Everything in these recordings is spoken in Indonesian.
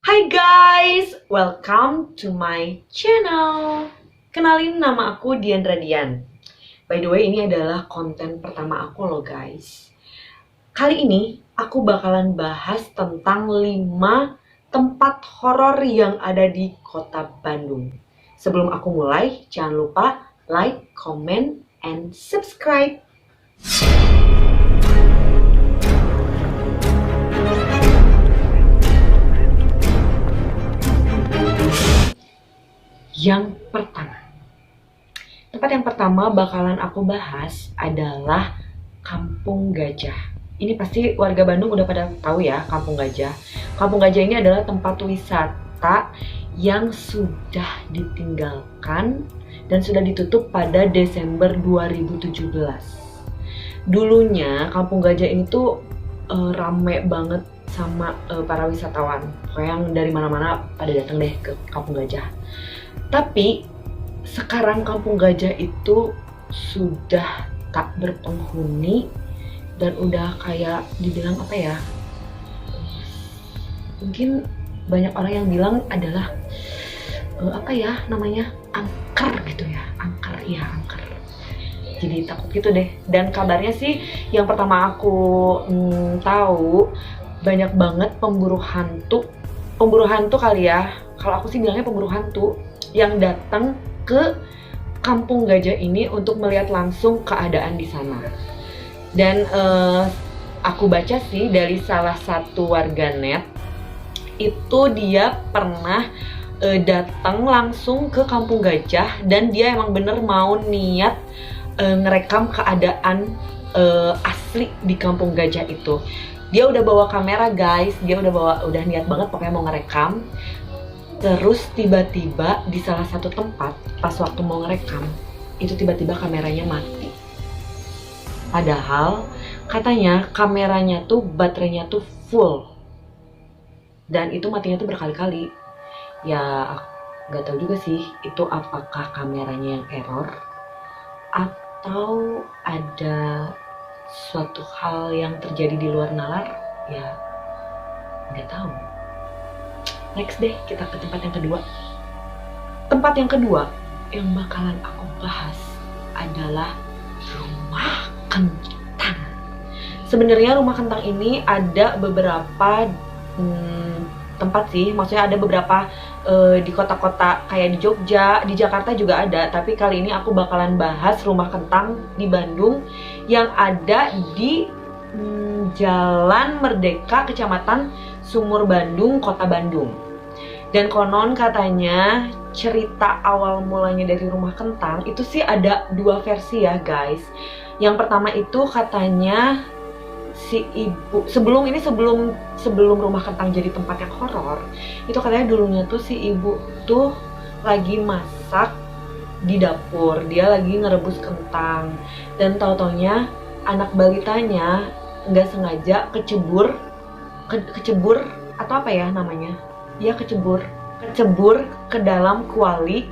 Hai guys, welcome to my channel. Kenalin, nama aku Dian Radian. By the way, ini adalah konten pertama aku loh guys. Kali ini aku bakalan bahas tentang 5 tempat horor yang ada di kota Bandung. Sebelum aku mulai, jangan lupa like, comment, and subscribe. Yang pertama, tempat yang pertama bakalan aku bahas adalah Kampung Gajah. Ini pasti warga Bandung udah pada tahu ya Kampung Gajah. Kampung Gajah ini adalah tempat wisata yang sudah ditinggalkan dan sudah ditutup pada Desember 2017. Dulunya Kampung Gajah ini tuh rame banget sama para wisatawan. Pokoknya yang dari mana-mana pada datang deh ke Kampung Gajah. Tapi sekarang Kampung Gajah itu sudah tak berpenghuni dan udah kayak dibilang apa ya? Mungkin banyak orang yang bilang adalah apa ya namanya? Angker gitu ya. Angker. Jadi takut gitu deh. Dan kabarnya sih yang pertama aku tahu banyak banget pemburu hantu kali ya. Kalau aku sih bilangnya pemburu hantu yang datang ke Kampung Gajah ini untuk melihat langsung keadaan di sana. Dan aku baca sih dari salah satu warganet itu dia pernah datang langsung ke Kampung Gajah dan dia emang bener mau niat ngerekam keadaan asli di Kampung Gajah itu. Dia udah bawa kamera guys, dia udah niat banget pokoknya mau ngerekam. Terus tiba-tiba di salah satu tempat pas waktu mau ngerekam itu tiba-tiba kameranya mati. Padahal katanya kameranya tuh baterainya tuh full. Dan itu matinya tuh berkali-kali. Ya nggak tahu juga sih itu apakah kameranya yang error atau ada suatu hal yang terjadi di luar nalar. Ya nggak tahu. Next deh, kita ke tempat yang kedua. Tempat yang kedua yang bakalan aku bahas adalah Rumah Kentang. Sebenarnya Rumah Kentang ini ada beberapa tempat sih, maksudnya ada beberapa di kota-kota kayak di Jogja, di Jakarta juga ada. Tapi kali ini aku bakalan bahas Rumah Kentang di Bandung yang ada di Jalan Merdeka, Kecamatan Sumur Bandung, Kota Bandung. Dan konon katanya cerita awal mulanya dari Rumah Kentang itu sih ada 2 versi ya guys. Yang pertama itu katanya si ibu sebelum Rumah Kentang jadi tempat yang horor, itu katanya dulunya tuh si ibu tuh lagi masak di dapur, dia lagi ngerebus kentang dan tahu-taunya anak balitanya nggak sengaja kecebur atau apa ya namanya? Ya kecebur ke dalam kuali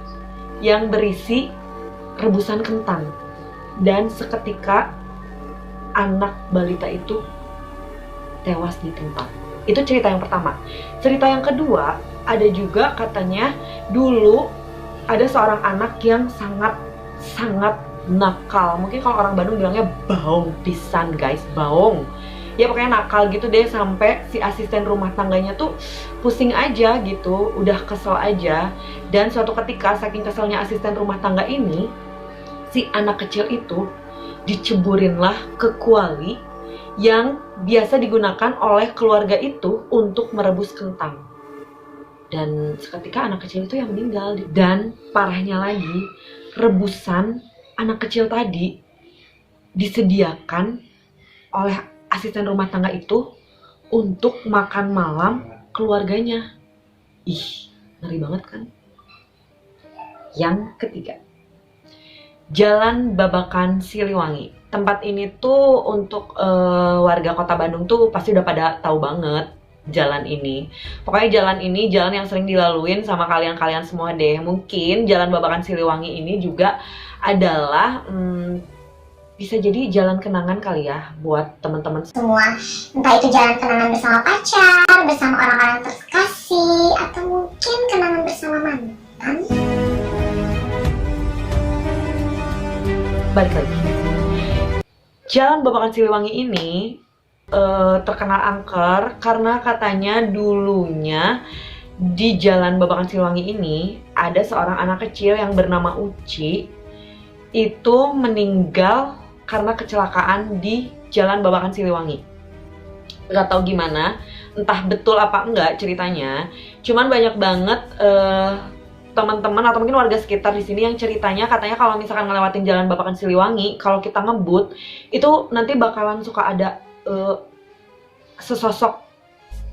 yang berisi rebusan kentang. Dan seketika anak balita itu tewas di tempat. Itu cerita yang pertama. Cerita yang kedua, ada juga katanya dulu ada seorang anak yang sangat nakal. Mungkin kalau orang Bandung bilangnya baong pisan guys, baong. Ya pokoknya nakal gitu deh, sampai si asisten rumah tangganya tuh pusing aja gitu, udah kesel aja. Dan suatu ketika saking keselnya asisten rumah tangga ini, si anak kecil itu diceburinlah ke kuali yang biasa digunakan oleh keluarga itu untuk merebus kentang. Dan seketika anak kecil itu yang meninggal. Dan parahnya lagi, rebusan anak kecil tadi disediakan oleh asisten rumah tangga itu untuk makan malam keluarganya. Ih, ngeri banget kan? Yang ketiga, Jalan Babakan Siliwangi. Tempat ini tuh untuk warga kota Bandung tuh pasti udah pada tahu banget jalan ini. Pokoknya jalan ini jalan yang sering dilaluin sama kalian-kalian semua deh. Mungkin Jalan Babakan Siliwangi ini juga adalah bisa jadi jalan kenangan kali ya buat teman-teman semua, entah itu jalan kenangan bersama pacar, bersama orang-orang terkasih, balik lagi. Jalan Babakan Siliwangi ini terkenal angker karena katanya dulunya di Jalan Babakan Siliwangi ini ada seorang anak kecil yang bernama Uci itu meninggal karena kecelakaan di Jalan Babakan Siliwangi. Gak tahu gimana, entah betul apa enggak ceritanya. Cuman banyak banget teman-teman atau mungkin warga sekitar di sini yang ceritanya katanya kalau misalkan ngelewatin Jalan Babakan Siliwangi, kalau kita ngebut itu nanti bakalan suka ada sesosok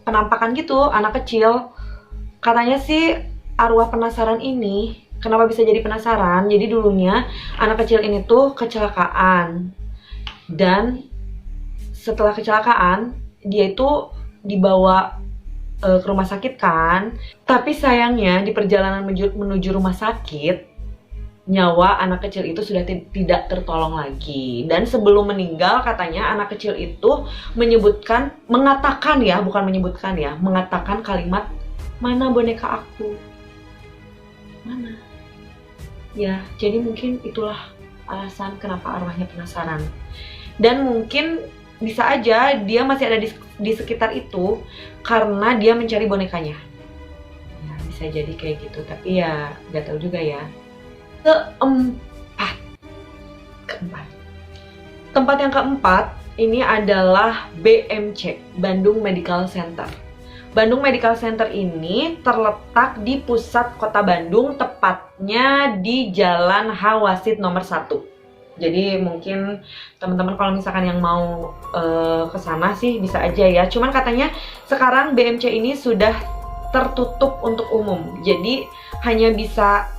penampakan gitu, anak kecil. Katanya sih arwah penasaran ini, kenapa bisa jadi penasaran? Jadi dulunya anak kecil ini tuh kecelakaan. Dan setelah kecelakaan, dia itu dibawa ke rumah sakit kan. Tapi sayangnya di perjalanan menuju rumah sakit, nyawa anak kecil itu sudah tidak tertolong lagi. Dan sebelum meninggal katanya anak kecil itu mengatakan kalimat, "Mana boneka aku? Mana?" Ya, jadi mungkin itulah alasan kenapa arwahnya penasaran. Dan mungkin bisa aja dia masih ada di sekitar itu karena dia mencari bonekanya. Ya, bisa jadi kayak gitu, tapi ya nggak tahu juga ya. Tempat yang keempat ini adalah BMC, Bandung Medical Center. Bandung Medical Center ini terletak di pusat kota Bandung, tepatnya di Jalan Hawasit nomor 1. Jadi mungkin teman-teman kalau misalkan yang mau ke sana sih bisa aja ya. Cuman katanya sekarang BMC ini sudah tertutup untuk umum. Jadi hanya bisa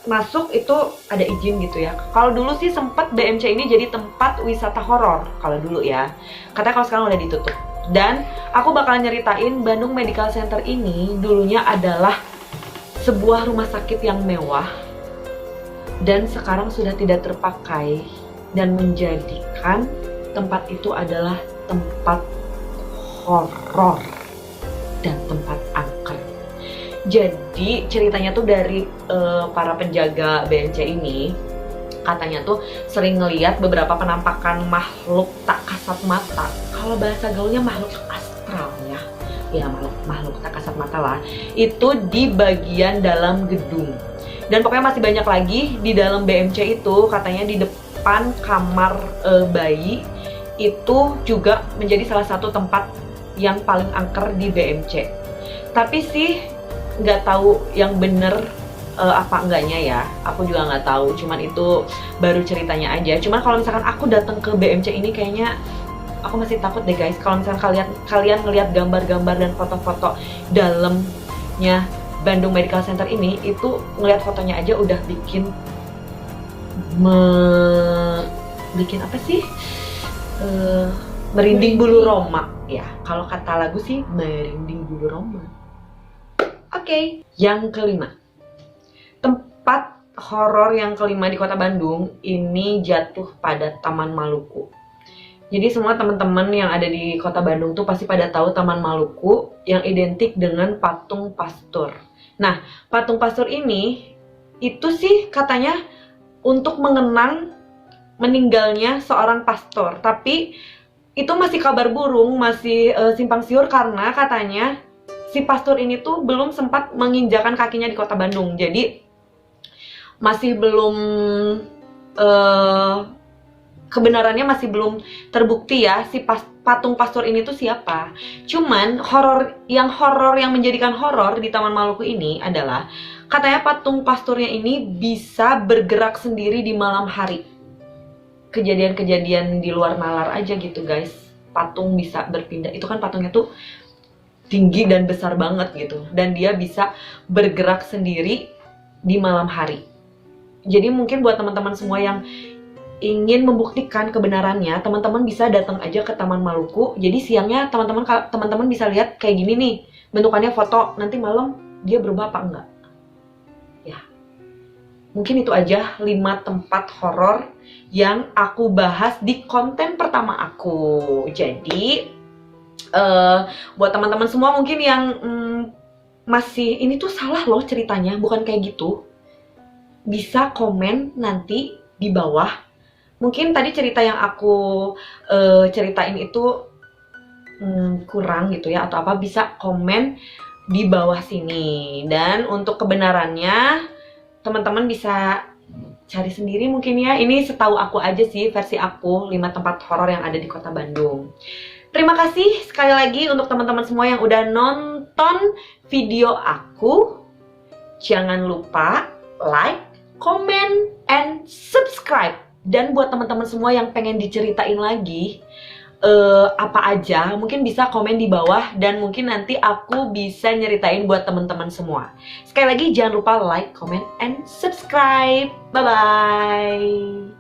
masuk itu ada izin gitu ya. Kalau dulu sih sempat BMC ini jadi tempat wisata horor kalau dulu ya. Katanya kalau sekarang udah ditutup. Dan aku bakal nyeritain Bandung Medical Center ini dulunya adalah sebuah rumah sakit yang mewah dan sekarang sudah tidak terpakai dan menjadikan tempat itu adalah tempat horor dan tempat angker. Jadi ceritanya tuh dari para penjaga BNC ini katanya tuh sering ngeliat beberapa penampakan makhluk tak kasat mata. Kalau bahasa gaulnya makhluk astral ya makhluk tak kasat mata lah. Itu di bagian dalam gedung. Dan pokoknya masih banyak lagi di dalam BMC itu, katanya di depan kamar bayi itu juga menjadi salah satu tempat yang paling angker di BMC. Tapi sih nggak tahu yang bener apa enggaknya ya, aku juga nggak tahu. Cuman itu baru ceritanya aja. Cuman kalau misalkan aku datang ke BMC ini kayaknya aku masih takut deh guys. Kalau misalkan kalian ngelihat gambar-gambar dan foto-foto dalamnya Bandung Medical Center ini, itu ngelihat fotonya aja udah bikin apa sih? Merinding bulu roma ya. Kalau kata lagu sih merinding bulu roma. Oke. Yang kelima, tempat horor yang kelima di kota Bandung ini jatuh pada Taman Maluku. Jadi semua teman-teman yang ada di kota Bandung tuh pasti pada tahu Taman Maluku yang identik dengan patung pastur. Nah, patung pastur ini itu sih katanya untuk mengenang meninggalnya seorang pastor. Tapi itu masih kabar burung, masih simpang siur karena katanya si pastor ini tuh belum sempat menginjakan kakinya di kota Bandung. Jadi masih belum kebenarannya masih belum terbukti ya si patung pastor ini tuh siapa. Cuman horor yang menjadikan horor di Taman Maluku ini adalah katanya patung pastornya ini bisa bergerak sendiri di malam hari. Kejadian-kejadian di luar nalar aja gitu guys. Patung bisa berpindah. Itu kan patungnya tuh tinggi dan besar banget gitu. Dan dia bisa bergerak sendiri di malam hari. Jadi mungkin buat teman-teman semua yang ingin membuktikan kebenarannya, teman-teman bisa datang aja ke Taman Maluku. Jadi siangnya teman-teman bisa lihat kayak gini nih bentukannya foto. Nanti malam dia berubah apa enggak? Ya, mungkin itu aja 5 tempat horor yang aku bahas di konten pertama aku. Jadi buat teman-teman semua mungkin yang masih ini tuh salah loh ceritanya, bukan kayak gitu, bisa komen nanti di bawah mungkin tadi cerita yang aku ceritain itu kurang gitu ya atau apa, bisa komen di bawah sini. Dan untuk kebenarannya teman-teman bisa cari sendiri mungkin ya. Ini setahu aku aja sih, versi aku 5 tempat horor yang ada di kota Bandung. Terima kasih sekali lagi untuk teman-teman semua yang udah nonton video aku. Jangan lupa like, comment, and subscribe. Dan buat teman-teman semua yang pengen diceritain lagi apa aja, mungkin bisa komen di bawah dan mungkin nanti aku bisa nyeritain buat teman-teman semua. Sekali lagi jangan lupa like, comment, and subscribe. Bye bye.